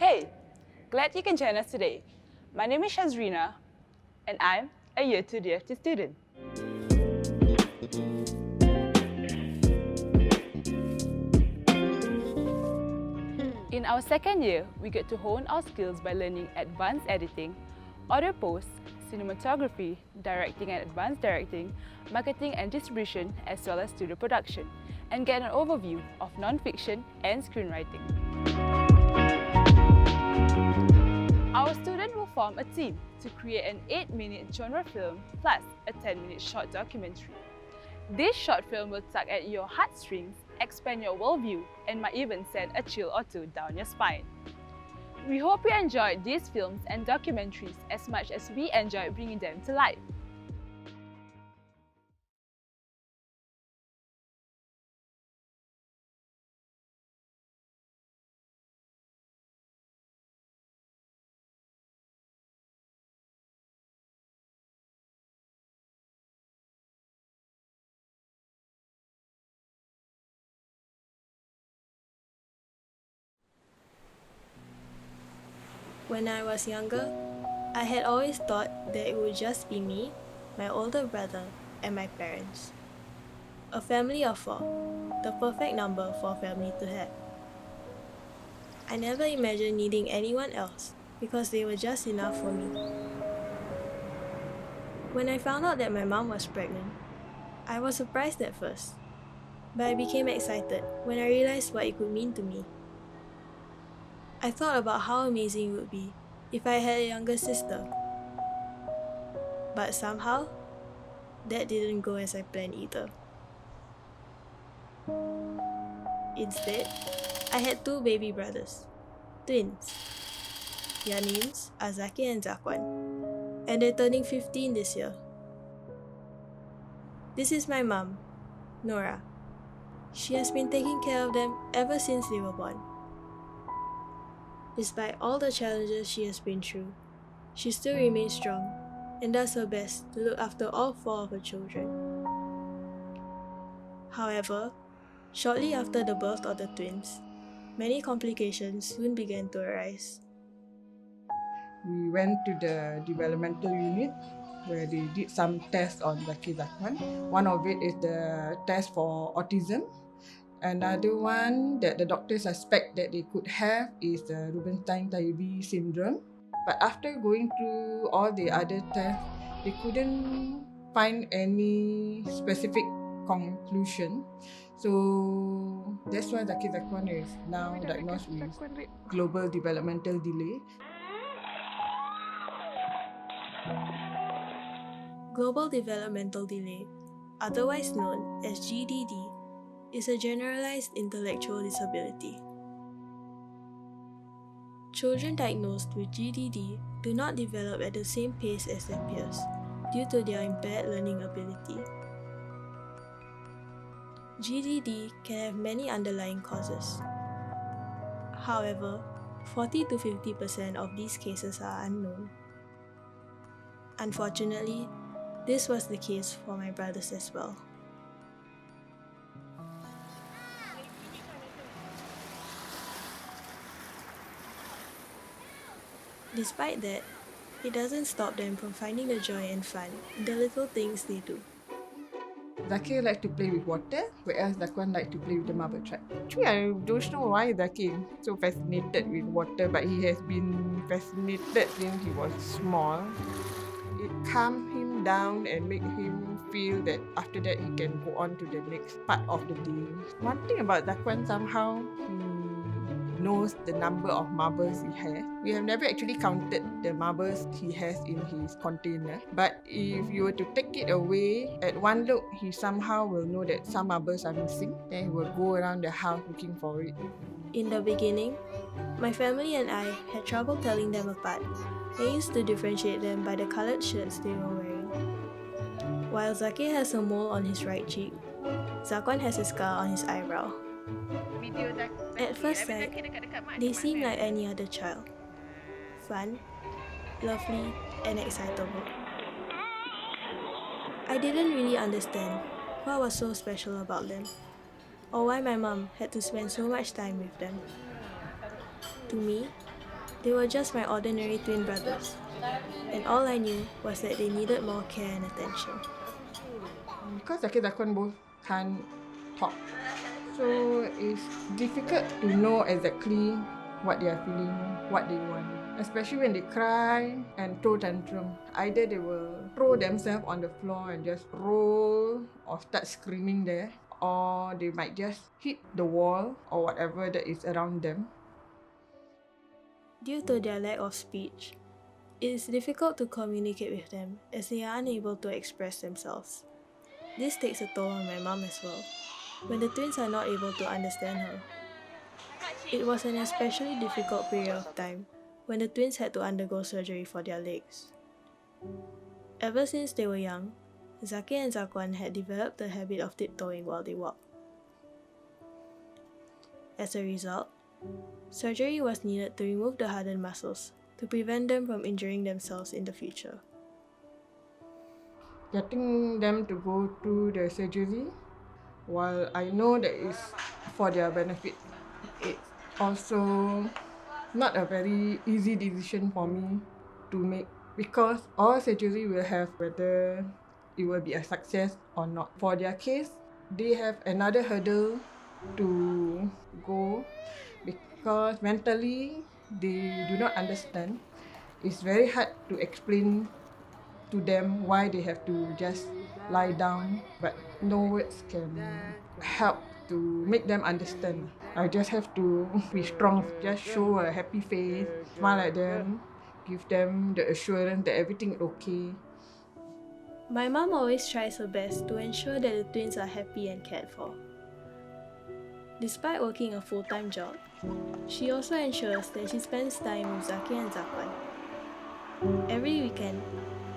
Hey, glad you can join us today. My name is Shazrina, and I'm a Year 2 DFT student. In our second year, we get to hone our skills by learning advanced editing, audio post, cinematography, directing and advanced directing, marketing and distribution, as well as studio production, and get an overview of non-fiction and screenwriting. Our student will form a team to create an 8-minute genre film plus a 10-minute short documentary. This short film will tug at your heartstrings, expand your worldview, and might even send a chill or two down your spine. We hope you enjoyed these films and documentaries as much as we enjoyed bringing them to life. When I was younger, I had always thought that it would just be me, my older brother, and my parents. A family of 4, the perfect number for a family to have. I never imagined needing anyone else because they were just enough for me. When I found out that my mom was pregnant, I was surprised at first, but I became excited when I realized what it could mean to me. I thought about how amazing it would be if I had a younger sister. But somehow, that didn't go as I planned either. Instead, I had 2 baby brothers, twins. Their names are Zaki and Zakwan, and they're turning 15 this year. This is my mom, Nora. She has been taking care of them ever since they were born. Despite all the challenges she has been through, she still remains strong and does her best to look after all 4 of her children. However, shortly after the birth of the twins, many complications soon began to arise. We went to the developmental unit where they did some tests on Zaki Zakwan. One of it is the test for autism. Another one that the doctors suspect that they could have is the Rubinstein-Tayeby syndrome. But after going through all the other tests, they couldn't find any specific conclusion. So that's why Zaki Zakwan is now diagnosed with global developmental delay. Global developmental delay, otherwise known as GDD, is a generalized intellectual disability. Children diagnosed with GDD do not develop at the same pace as their peers due to their impaired learning ability. GDD can have many underlying causes. However, 40 to 50% of these cases are unknown. Unfortunately, this was the case for my brothers as well. Despite that, it doesn't stop them from finding the joy and fun in the little things they do. Zaki like to play with water, whereas Zakwan like to play with the marble trap. Actually, I don't know why Zaki is so fascinated with water, but he has been fascinated since he was small. It calmed him down and made him feel that after that he can go on to the next part of the day. One thing about Zakwan, somehow he knows the number of marbles he has. We have never actually counted the marbles he has in his container, but if you were to take it away, at one look he somehow will know that some marbles are missing. Then he will go around the house looking for it. In the beginning, my family and I had trouble telling them apart. I used to differentiate them by the coloured shirts they were wearing. While Zaki has a mole on his right cheek, Zakwan has a scar on his eyebrow. At first sight, they seem like any other child. Fun, lovely, and excitable. I didn't really understand what was so special about them, or why my mom had to spend so much time with them. To me, They were just my ordinary twin brothers, and all I knew was that they needed more care and attention. Because Zaki Zakwan both can't talk, so it's difficult to know exactly what they are feeling, what they want. Especially when they cry and throw tantrum. Either they will throw themselves on the floor and just roll or start screaming there, or they might just hit the wall or whatever that is around them. Due to their lack of speech, it is difficult to communicate with them as they are unable to express themselves. This takes a toll on my mom as well, when the twins are not able to understand her. It was an especially difficult period of time when the twins had to undergo surgery for their legs. Ever since they were young, Zaki and Zakwan had developed the habit of tiptoeing while they walked. As a result, surgery was needed to remove the hardened muscles to prevent them from injuring themselves in the future. Getting them to go through the surgery, while I know that it's for their benefit, it's also not a very easy decision for me to make, because all surgery will have whether it will be a success or not. For their case, they have another hurdle to go because mentally they do not understand. It's very hard to explain to them why they have to just lie down, but no words can help to make them understand. I just have to be strong, just show a happy face, smile at them, give them the assurance that everything is okay. My mom always tries her best to ensure that the twins are happy and cared for. Despite working a full-time job, she also ensures that she spends time with Zaki and Zakwan. Every weekend,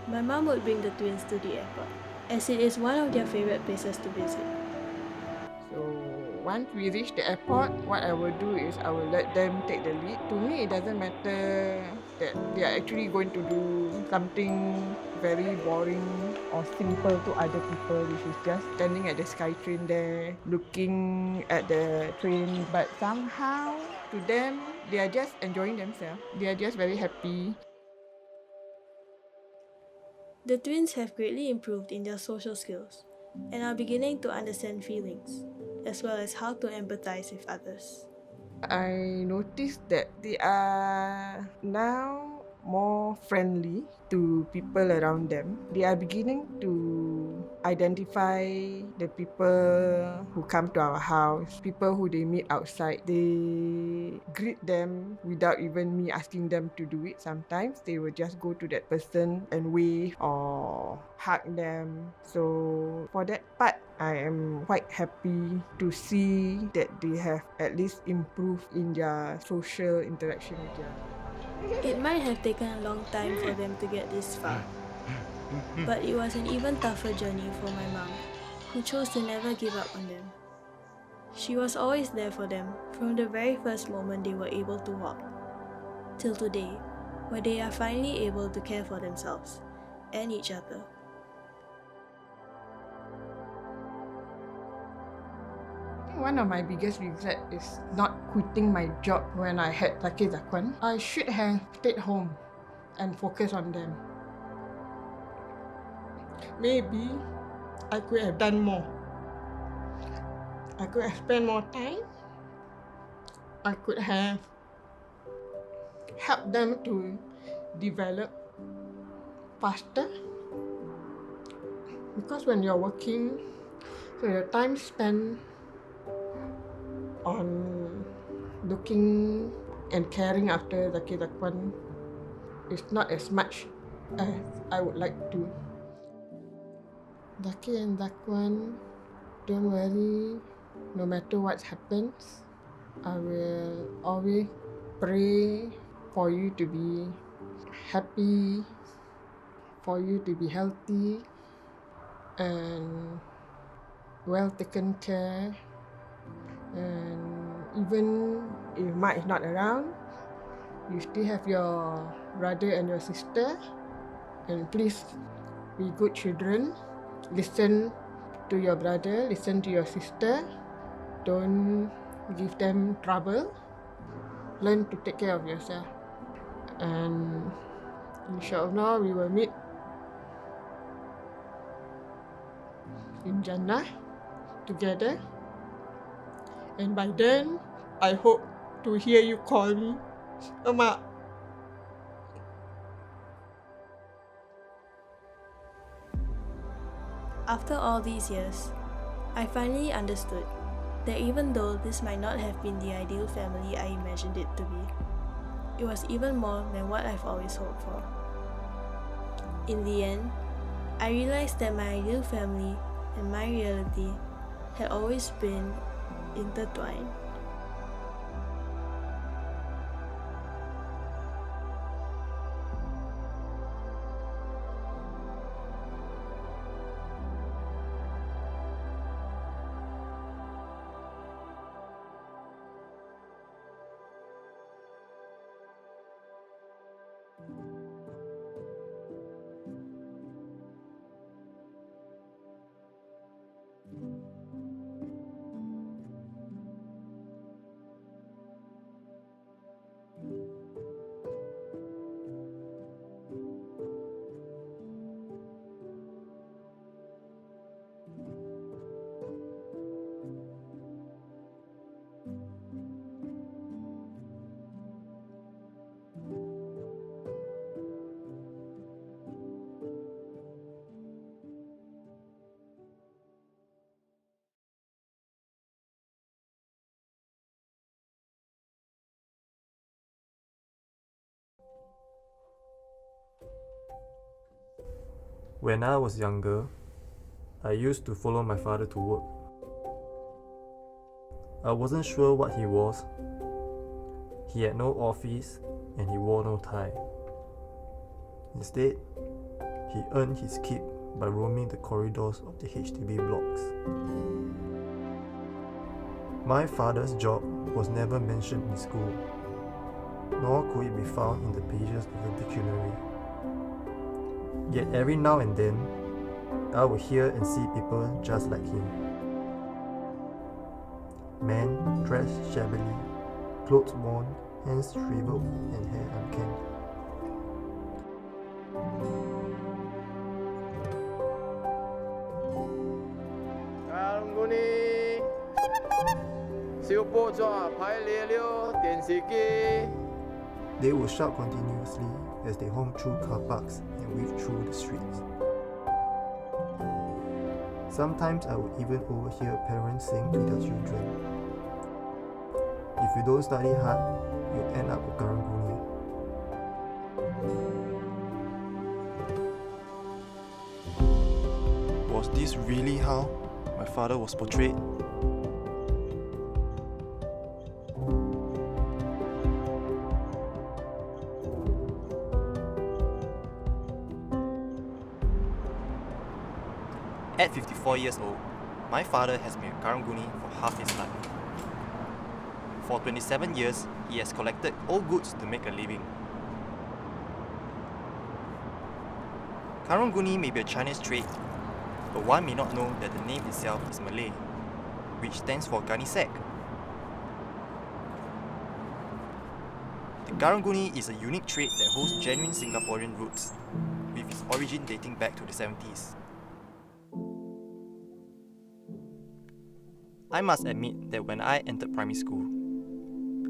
my mom would bring the twins to the airport, as it is one of their favorite places to visit. So once we reach the airport, what I will do is I will let them take the lead. To me, it doesn't matter that they are actually going to do something very boring or simple to other people, which is just standing at the SkyTrain there, looking at the train. But somehow, to them, they are just enjoying themselves. They are just very happy. The twins have greatly improved in their social skills and are beginning to understand feelings, as well as how to empathize with others. I noticed that they are now more friendly to people around them. They are beginning to identify the people who come to our house, people who they meet outside. They greet them without even me asking them to do it. Sometimes they will just go to that person and wave or hug them. So for that part, I am quite happy to see that they have at least improved in their social interaction with their. It might have taken a long time for them to get this far, but it was an even tougher journey for my mom, who chose to never give up on them. She was always there for them from the very first moment they were able to walk, till today, where they are finally able to care for themselves and each other. One of my biggest regrets is not quitting my job when I had Zaki Zakwan. I should have stayed home and focused on them. Maybe I could have done more. I could have spent more time. I could have helped them to develop faster. Because when you're working, so your time spent on looking and caring after Zaki Zakwan is not as much as I would like to. Zaki and Zakwan, don't worry, no matter what happens, I will always pray for you to be happy, for you to be healthy and well taken care. And even if Mak is not around, you still have your brother and your sister. And please be good children. Listen to your brother, listen to your sister. Don't give them trouble. Learn to take care of yourself. And inshallah we will meet in Jannah together. And by then, I hope to hear you call me Mak. After all these years, I finally understood that even though this might not have been the ideal family I imagined it to be, it was even more than what I've always hoped for. In the end, I realized that my ideal family and my reality had always been intertwined. When I was younger, I used to follow my father to work. I wasn't sure what he was. He had no office and he wore no tie. Instead, he earned his keep by roaming the corridors of the HDB blocks. My father's job was never mentioned in school, nor could it be found in the pages of the dictionary. Yet every now and then, I would hear and see people just like him. Men dressed shabbily, clothes worn, hands shriveled and hair unkempt. Karang-guni, siêu bộ cho phái lìa liêu điện sĩ kỳ. They would shout continuously as they homed through car parks and weaved through the streets. Sometimes I would even overhear parents saying to their children, "If you don't study hard, you'll end up a Karang-guni." Was this really how my father was portrayed? At 54 years old, my father has been a Karang-guni for half his life. For 27 years, he has collected old goods to make a living. Karang-guni may be a Chinese trait, but one may not know that the name itself is Malay, which stands for Ganisak. The Karang-guni is a unique trait that holds genuine Singaporean roots, with its origin dating back to the 70s. I must admit that when I entered primary school,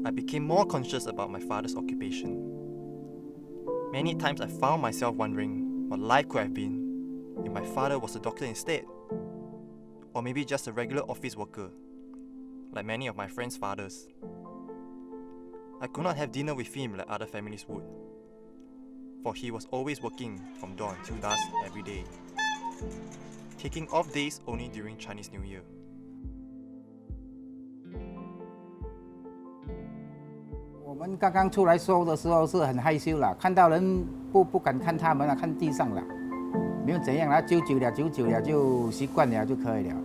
I became more conscious about my father's occupation. Many times I found myself wondering what life could have been if my father was a doctor instead, or maybe just a regular office worker, like many of my friends' fathers. I could not have dinner with him like other families would, for he was always working from dawn till dusk every day, taking off days only during Chinese New Year. 我们刚刚出来收的时候是很害羞啦，看到人不敢看他们了，看地上了，没有怎样啦，久久了就习惯了就可以了。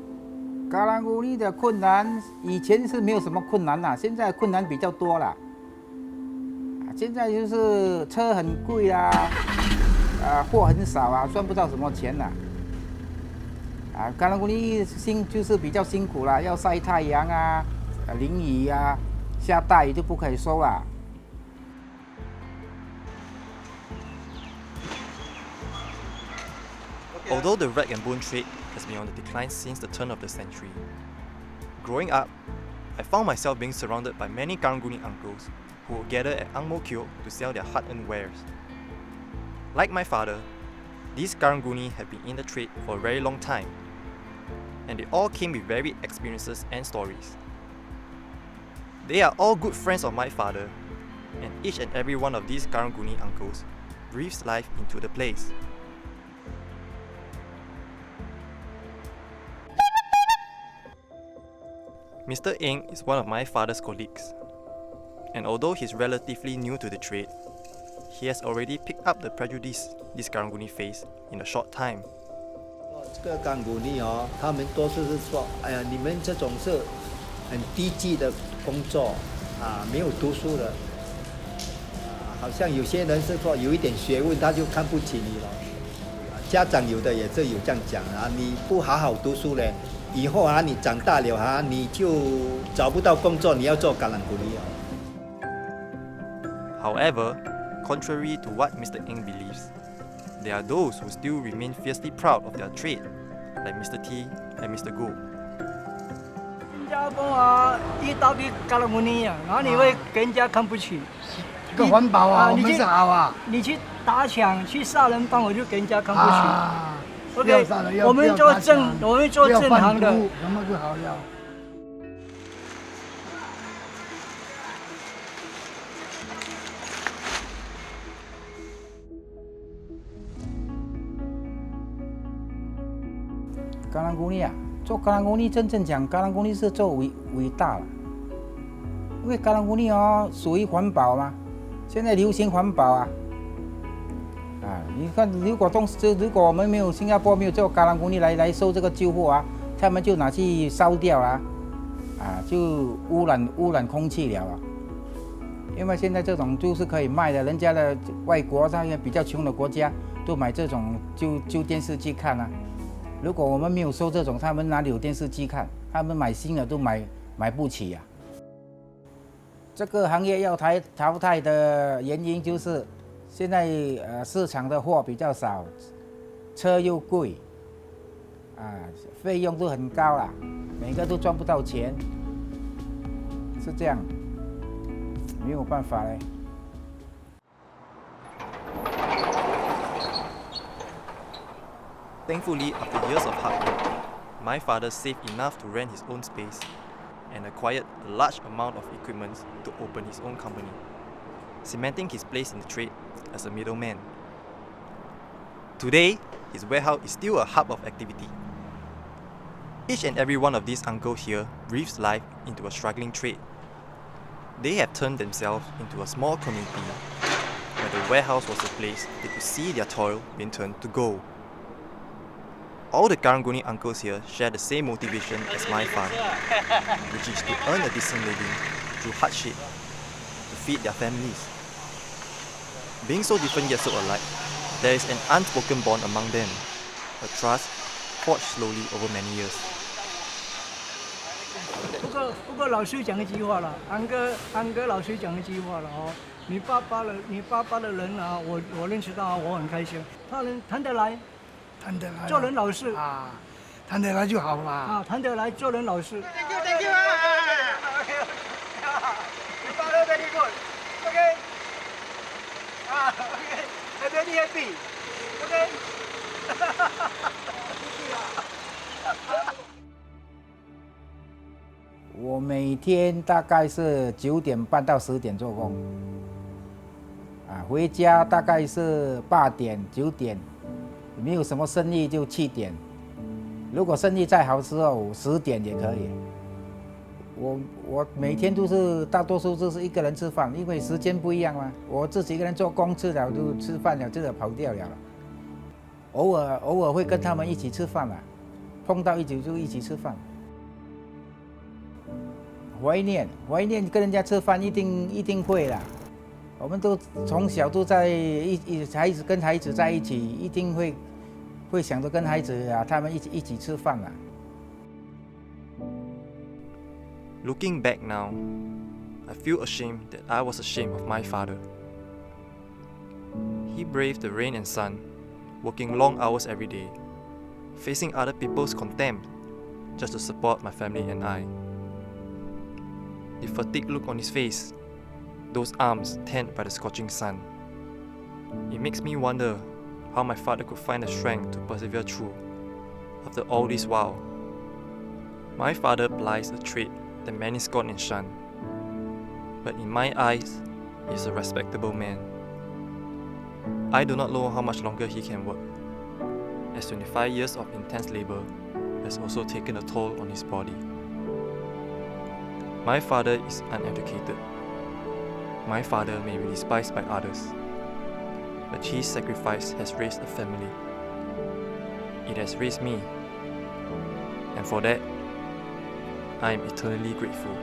Karang-guni的困难以前是没有什么困难啦，现在困难比较多啦。现在就是车很贵啦，货很少啊，赚不到什么钱啦。Karang-guni就是比较辛苦啦，要晒太阳啊，淋雨啊。 下大雨就不可以收了。Although the rag and bone trade has been on the decline since the turn of the century, growing up, I found myself being surrounded by many Karang Guni uncles who would gather at Ang Mo Kio to sell their hard-earned wares. Like my father, these Karang Guni have been in the trade for a very long time, and they all came with varied experiences and stories. They are all good friends of my father, and each and every one of these Karang Guni uncles breathes life into the place. Mr. Eng is one of my father's colleagues, and although he's relatively new to the trade, he has already picked up the prejudice this Karang Guni face in a short time. 这个Karang Guni他们多数是说，哎呀，你们这种是很低级的工作啊，没有读书的，好像有些人是说有一点学问，他就看不起你了。家长有的也是有这样讲啊，你不好好读书嘞，以后你长大了你就找不到工作，你要做Karang Guni。However, contrary to what Mr. Eng believes, there are those who still remain fiercely proud of their trade, like Mr. T and Mr. Goh. 新加坡一大堆Karang Guni然后你会给人家看不起。这个环保我们是好啊。你去打抢、去杀人帮，我就给人家看不起。OK， 我们做正行的，什么就好了。Karang Guni做Karang Guni真正讲Karang Guni是做伟大了，因为Karang Guni属于环保嘛，现在流行环保你看如果我们没有新加坡没有做Karang Guni来收这个旧货他们就拿去烧掉就污染空气了因为现在这种就是可以卖的，人家的外国那些比较穷的国家都买这种旧电视机看如果我们没有收这种，他们哪里有电视机看？他们买新的都买不起这个行业要淘汰的原因就是现在市场的货比较少，车又贵费用都很高每个都赚不到钱，是这样，没有办法嘞。Thankfully, after years of hard work, my father saved enough to rent his own space and acquired a large amount of equipment to open his own company, cementing his place in the trade as a middleman. Today, his warehouse is still a hub of activity. Each and every one of these uncles here breathes life into a struggling trade. They have turned themselves into a small community where the warehouse was a place they could see their toil being turned to gold. All the Karang Guni uncles here share the same motivation as my father, which is to earn a decent living through hardship to feed their families. Being so different yet so alike, there is an unspoken bond among them, a trust forged slowly over many years. 不过老师讲一句话了，安哥老师讲一句话了你爸爸的人我认识到我很开心，他能谈得来。做人老实谈得来就好嘛。谈得来，做人老实。Thank you. You father very good. Okay. Okay. I'm very happy. Okay. 我每天大概是9点半到10点做工，回家大概是8点9点。没有什么生意就7点，如果生意再好之后10点也可以。我每天都是大多数都是一个人吃饭，因为时间不一样嘛。我自己一个人做工吃了就吃饭了，这个跑掉了。偶尔会跟他们一起吃饭碰到一起就一起吃饭。怀念跟人家吃饭一定会啦。我们都从小都在跟孩子在一起，一定会想着跟孩子他们一起吃饭Looking back now, I feel ashamed that I was ashamed of my father. He braved the rain and sun, working long hours every day, facing other people's contempt just to support my family and I. The fatigued look on his face, those arms tanned by the scorching sun. It makes me wonder how my father could find the strength to persevere through after all this while. My father plies a trade that many scorn and shun, but in my eyes, he is a respectable man. I do not know how much longer he can work, as 25 years of intense labour has also taken a toll on his body. My father is uneducated. My father may be despised by others, but his sacrifice has raised a family. It has raised me, and for that, I am eternally grateful.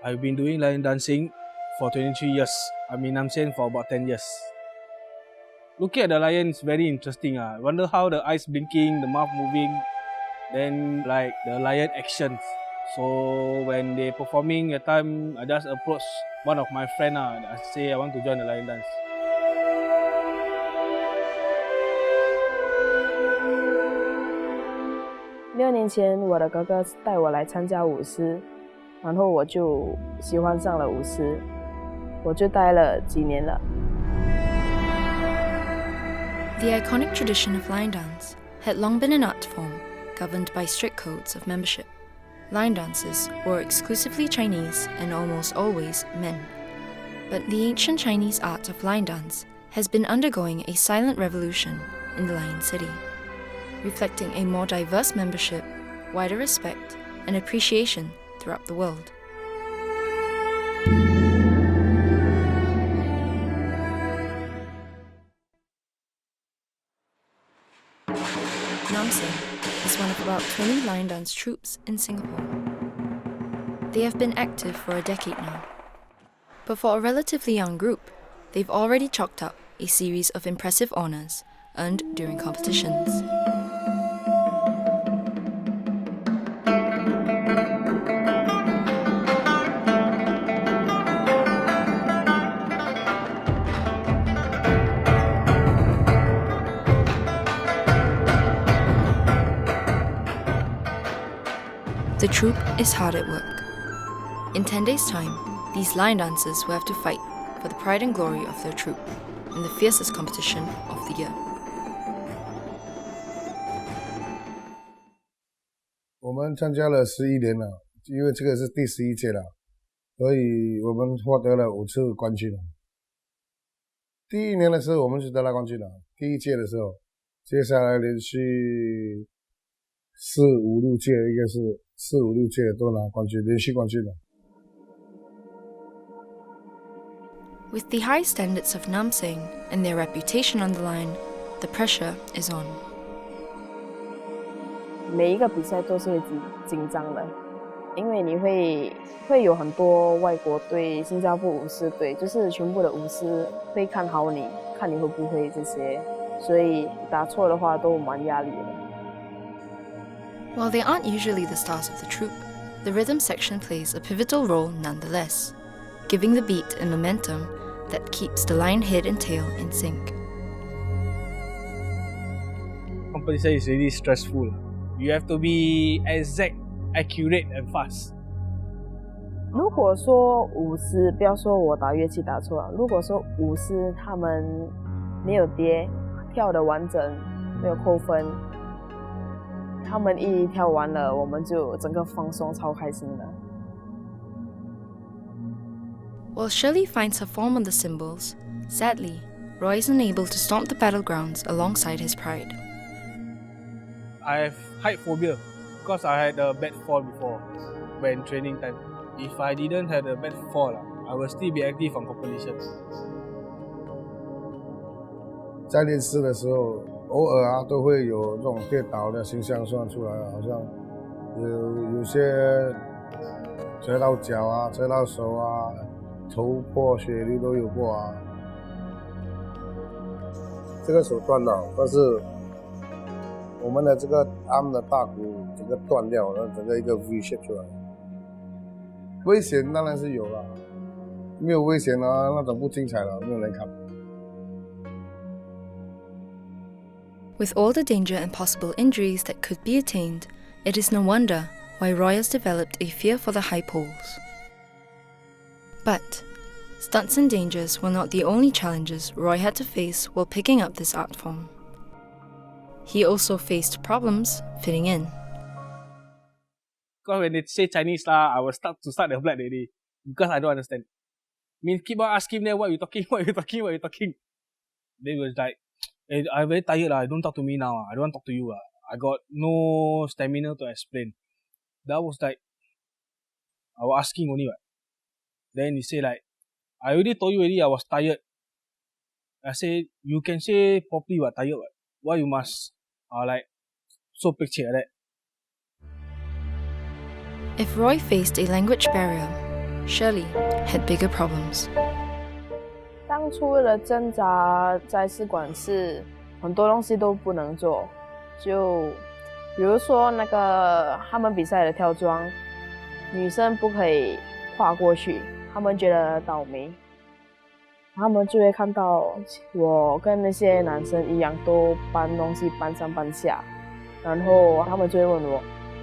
I've been doing lion dancing for 23 years. I'm in Nam Sen for about 10 years. Looking at the lion is very interesting. I wonder how the eyes blinking, the mouth moving, then like the lion actions. So when they performing at time, I just approach one of my friends. I say I want to join the lion dance.6年前，我的哥哥带我来参加舞狮，然后我就喜欢上了舞狮，我就待了几年了。The iconic tradition of line dance had long been an art form governed by strict codes of membership. Line dancers were exclusively Chinese and almost always men. But the ancient Chinese art of line dance has been undergoing a silent revolution in the Lion City, reflecting a more diverse membership, wider respect, and appreciation throughout the world. Nam Sen is one of about 20 lion dance troupes in Singapore. They have been active for a decade now. But for a relatively young group, they've already chalked up a series of impressive honours earned during competitions. The troupe is hard at work. In 10 days' time, these lion dancers will have to fight for the pride and glory of their troupe in the fiercest competition of the year. 我们参加了11年了，因为这个是第11届了，所以我们获得了5次冠军了。第1年的时候我们就得了冠军了，第1届的时候，接下来连续4、5、6届，应该是4、5、6届都拿冠军，连续冠军了。With the high standards of Nam Sen and their reputation on the line, the pressure is on. 每一个比赛都是会紧张的，因为你会有很多外国队、新加坡舞狮队，就是全部的舞狮会看好你，看你会不会这些，所以打错的话都蛮压力的。While they aren't usually the stars of the troupe, the rhythm section plays a pivotal role nonetheless. giving the beat and momentum that keeps the lion head and tail in sync. Competition is really stressful. You have to be exact, accurate and fast. 如果说舞狮，不要说我打乐器打错了，如果说舞狮他们没有跌，跳得完整，没有扣分，他们一跳完了，我们就整个放松，超开心的。While Shirley finds her form on the cymbals, sadly, Roy is unable to stomp the battlegrounds alongside his pride. I have height phobia because I had a bad fall before when training time. If I didn't have a bad fall, I will still be active on competition. 在练狮的时候，偶尔啊都会有这种跌倒的形象算出来，好像有些折到脚啊、折到手啊、头破血流都有过啊。这个手断了，但是我们的这个 arm 的大骨整个断掉，然后整个一个 V shape 出来。危险当然是有了，没有危险啊，那种不精彩了，没有人看。With all the danger and possible injuries that could be attained, it is no wonder why Roy has developed a fear for the high poles. But stunts and dangers were not the only challenges Roy had to face while picking up this art form. He also faced problems fitting in. Because when they say Chinese, I will start the flag already because I don't understand. Keep on asking them what you talking. They was like, hey, I'm very tired, don't talk to me now, I don't want to talk to you. I got no stamina to explain. That was like, I was asking only. Then he say like, I already told you already I was tired. I say, you can say properly you are tired. Why you must like so picture like that? If Roy faced a language barrier, Shirley had bigger problems. 当初的挣扎在试管是很多东西都不能做，就比如说那个他们比赛的跳桩，女生不可以跨过去，他们觉得倒霉，他们就会看到我跟那些男生一样都搬东西搬上搬下，然后他们就会问我，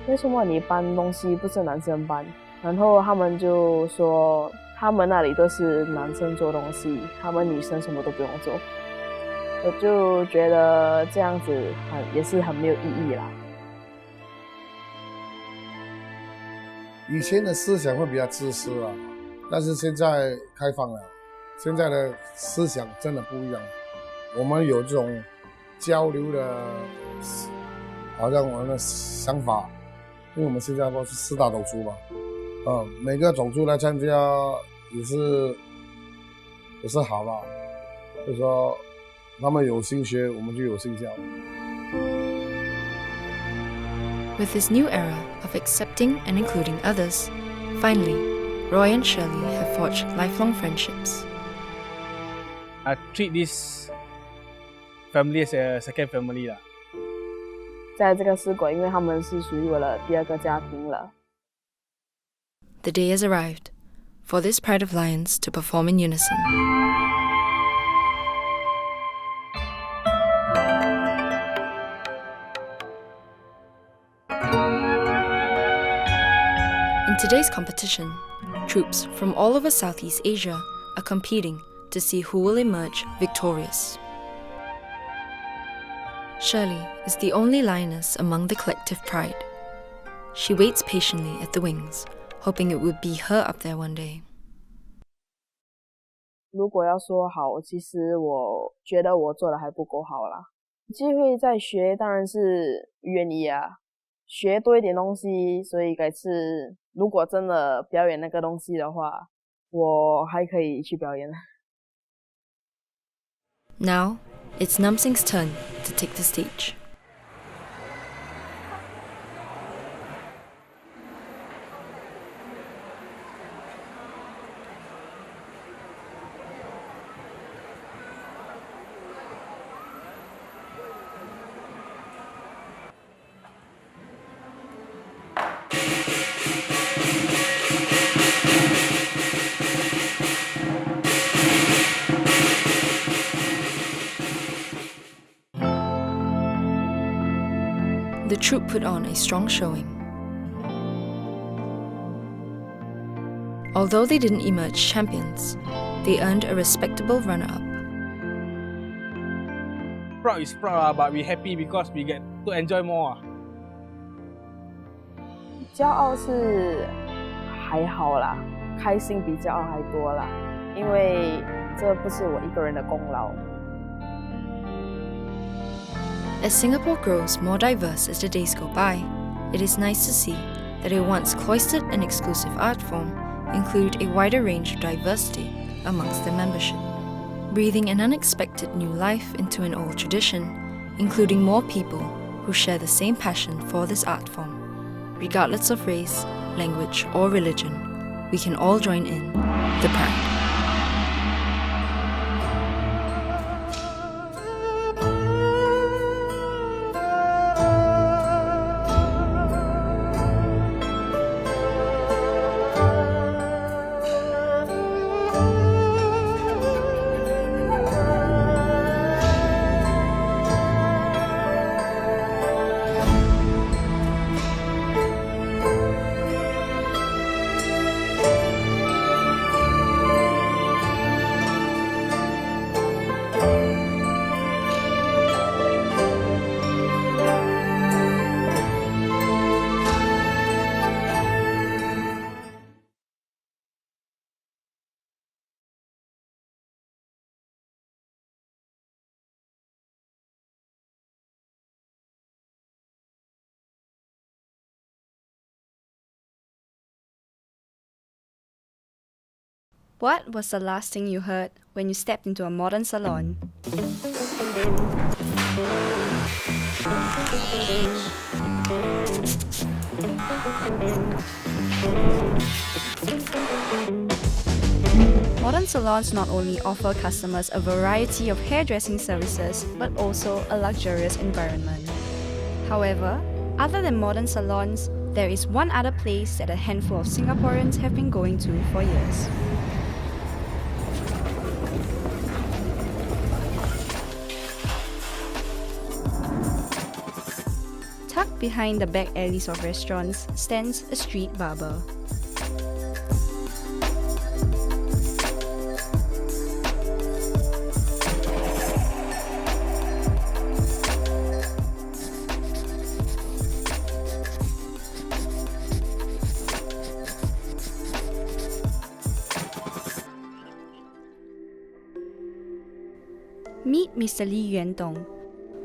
为什么你搬东西不是男生搬？然后他们就说他们那里都是男生做东西，他们女生什么都不用做。我就觉得这样子也是很没有意义啦。以前的思想会比较自私啊，但是现在开放了，现在的思想真的不一样。我们有这种交流的，好像我们的想法，因为我们新加坡是4大种族嘛，每个种族来参加也是好了，就是说他们有心学，我们就有心教。With this new era of accepting and including others, finally, Roy and Shirley have forged lifelong friendships. I treat this family as a second family 啦。在这个试管，因为他们是属于我的第2个家庭了。The day has arrived for this pride of lions to perform in unison. In today's competition, troops from all over Southeast Asia are competing to see who will emerge victorious. Shirley is the only lioness among the collective pride. She waits patiently at the wings, hoping it would be her up there one day. 如果要说好，其实我觉得我做的还不够好啦。机会再学当然是愿意啊，学多一点东西，所以改次如果真的表演那个东西的话，我还可以去表演。Now, it's Namsing's turn to take the stage. troupe put on a strong showing. Although they didn't emerge champions, they earned a respectable runner-up. Proud is proud, but we're happy because we get to enjoy more. 骄傲是还好啦，开心比骄傲还多啦，因为这不是我一个人的功劳。As Singapore grows more diverse as the days go by, it is nice to see that a once cloistered and exclusive art form include a wider range of diversity amongst their membership, breathing an unexpected new life into an old tradition, including more people who share the same passion for this art form. Regardless of race, language, or religion, we can all join in the pride. What was the last thing you heard when you stepped into a modern salon? Modern salons not only offer customers a variety of hairdressing services, but also a luxurious environment. However, other than modern salons, there is one other place that a handful of Singaporeans have been going to for years. Tucked behind the back alleys of restaurants stands a street barber. Meet Mr. Lee Yuan Dong,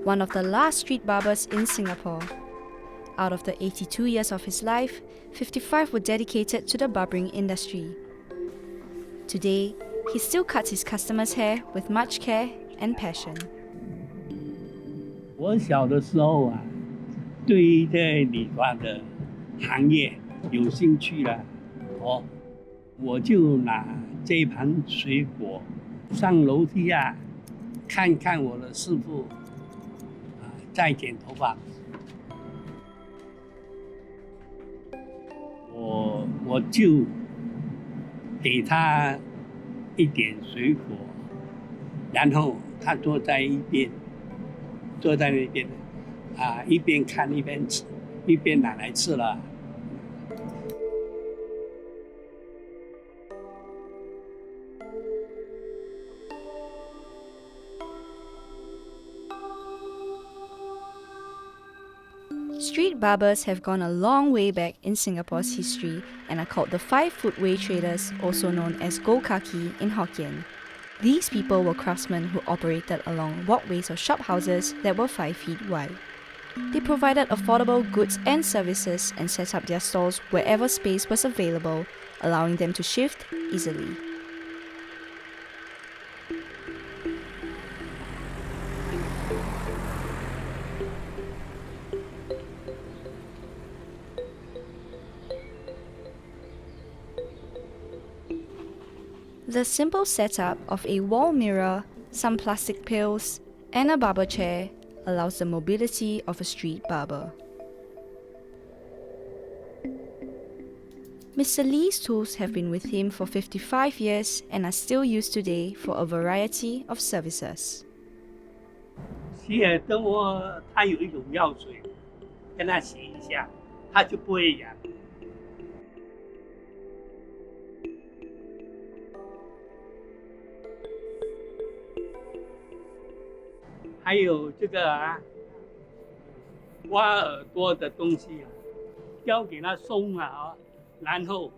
one of the last street barbers in Singapore. Out of the 82 years of his life, 55 were dedicated to the barbering industry. Today, he still cuts his customers' hair with much care and passion. 我小的时候啊，对于这理发的行业有兴趣了，我就拿这一盘水果上楼梯啊，看看我的师傅在剪头发。我就给他一点水果，然后他坐在那边，一边看一边吃，一边拿来吃了。Street barbers have gone a long way back in Singapore's history and are called the 5-foot-way traders, also known as go kaki in Hokkien. These people were craftsmen who operated along walkways or shophouses that were 5 feet wide. They provided affordable goods and services and set up their stalls wherever space was available, allowing them to shift easily. The simple setup of a wall mirror, some plastic pills, and a barber chair allows the mobility of a street barber. Mr. Lee's tools have been with him for 55 years and are still used today for a variety of services. 希尔登沃它有一种药水，跟它洗一下，它就不会痒。还有这个挖耳朵的东西要给它松然后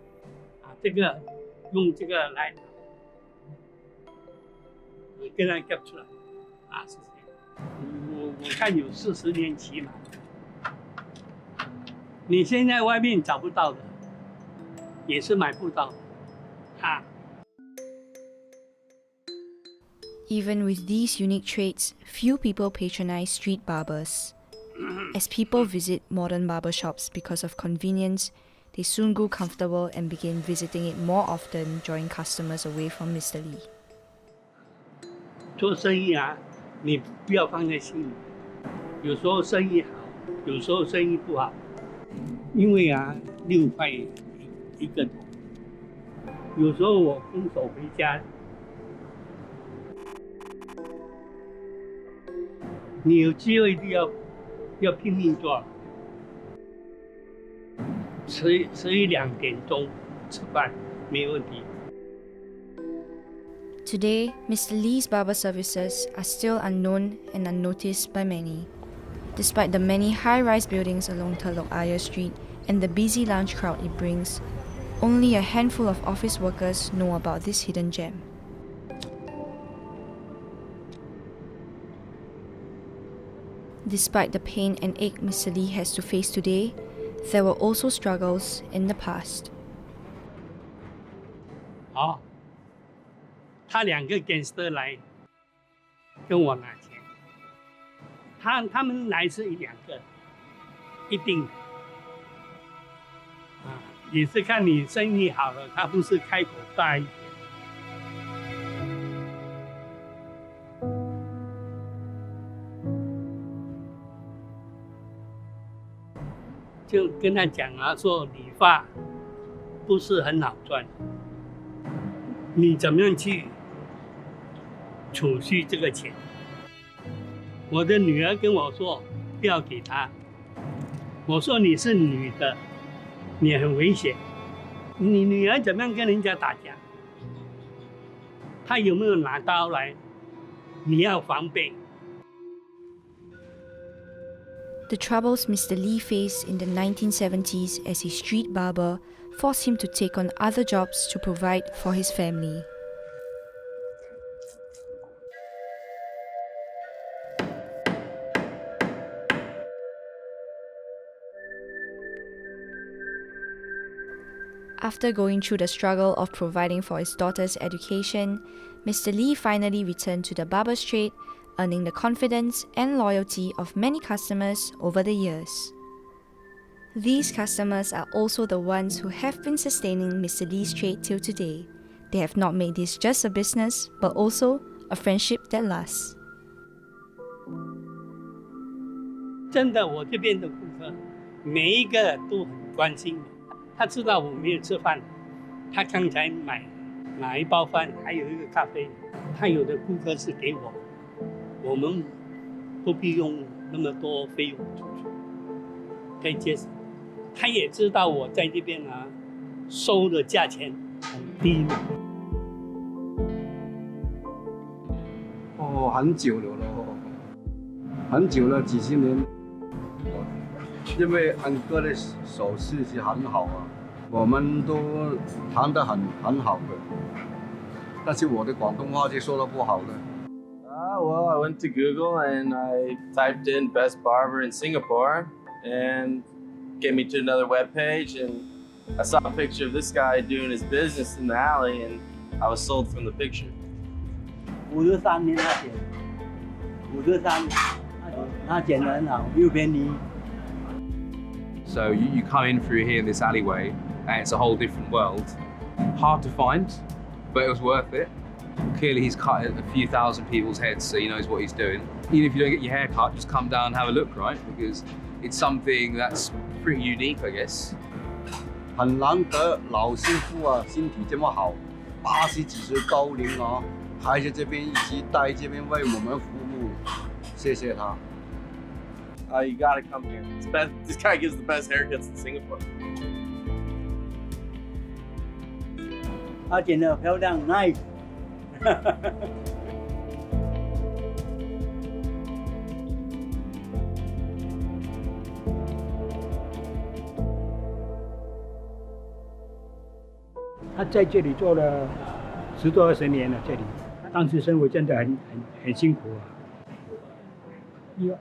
这个用这个来跟它夹出来是这样。我看有40年起码，你现在外面找不到的，也是买不到的Even with these unique traits, few people patronize street barbers. As people visit modern barber shops because of convenience, they soon grew comfortable and began visiting it more often, drawing customers away from Mr. Lee. 做生意你不要放在心里，有时候生意好，有时候生意不好，因为6块一个头，有时候我空手回家。你有机会一定要拼命做，11、2点钟吃饭没问题。Today, Mr. Lee's barber services are still unknown and unnoticed by many. Despite the many high-rise buildings along Telok Ayer Street and the busy lunch crowd it brings, only a handful of office workers know about this hidden gem. Despite the pain and ache Mr. Lee has to face today, there were also struggles in the past. 他2个 gangster 来跟我拿钱，他们来是1、2个，一定也是看你生意好了，他不是开口大一点。就跟他讲说理发不是很好赚，你怎么样去储蓄这个钱？我的女儿跟我说不要给她，我说你是女的，你很危险，你女儿怎么样跟人家打架？她有没有拿刀来？你要防备。The troubles Mr. Lee faced in the 1970s as a street barber forced him to take on other jobs to provide for his family. After going through the struggle of providing for his daughter's education, Mr. Lee finally returned to the barber's trade, earning the confidence and loyalty of many customers over the years. These customers are also the ones who have been sustaining Mr. Lee's trade till today. They have not made this just a business, but also a friendship that lasts. 真的，我这边的顾客每一个都很关心我，他知道我没有吃饭，他刚才拿一包饭，还有一个咖啡，他有的顾客是给我。我们不必用那么多费用出去，可以节省。他也知道我在这边收的价钱很低。很久了咯，很久了，几十年。因为安哥的手势是很好我们都谈得很好的，但是我的广东话就说得不好了。Well, I went to Google and I typed in best barber in Singapore and gave me to another webpage, and I saw a picture of this guy doing his business in the alley, and I was sold from the picture. 53年，53年，他剪得很好，又便宜。So you come in through here in this alleyway, and it's a whole different world. Hard to find, but it was worth it. Clearly he's cut a few thousand people's heads, so he knows what he's doing. Even if you don't get your hair cut, just come down and have a look, right? Because it's something that's pretty unique, I guess. 很难得老师傅身体这么好，80几岁高龄还在这边一直待这边为我们服务，谢谢他。You gotta come here. This guy gives the best haircuts in Singapore. 她剪得漂亮 ，nice。他在这里做了10多20年了，这里当时生活真的很辛苦啊。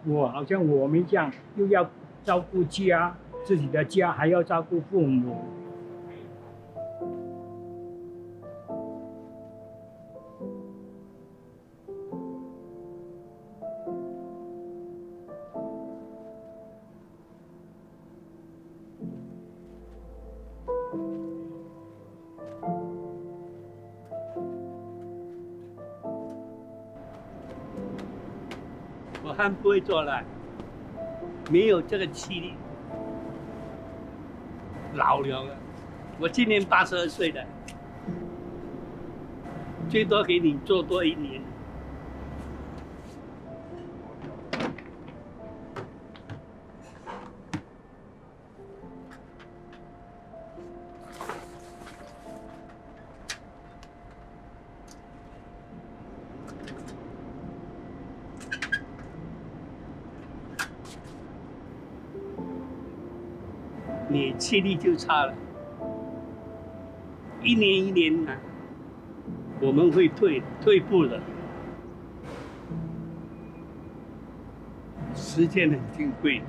我好像我们这样又要照顾家，自己的家还要照顾父母。我还不会做了，没有这个气力，老了了。我今年82岁了，最多给你做多1年。你气力就差了，一年一年啊，我们会退步的。时间很珍贵的。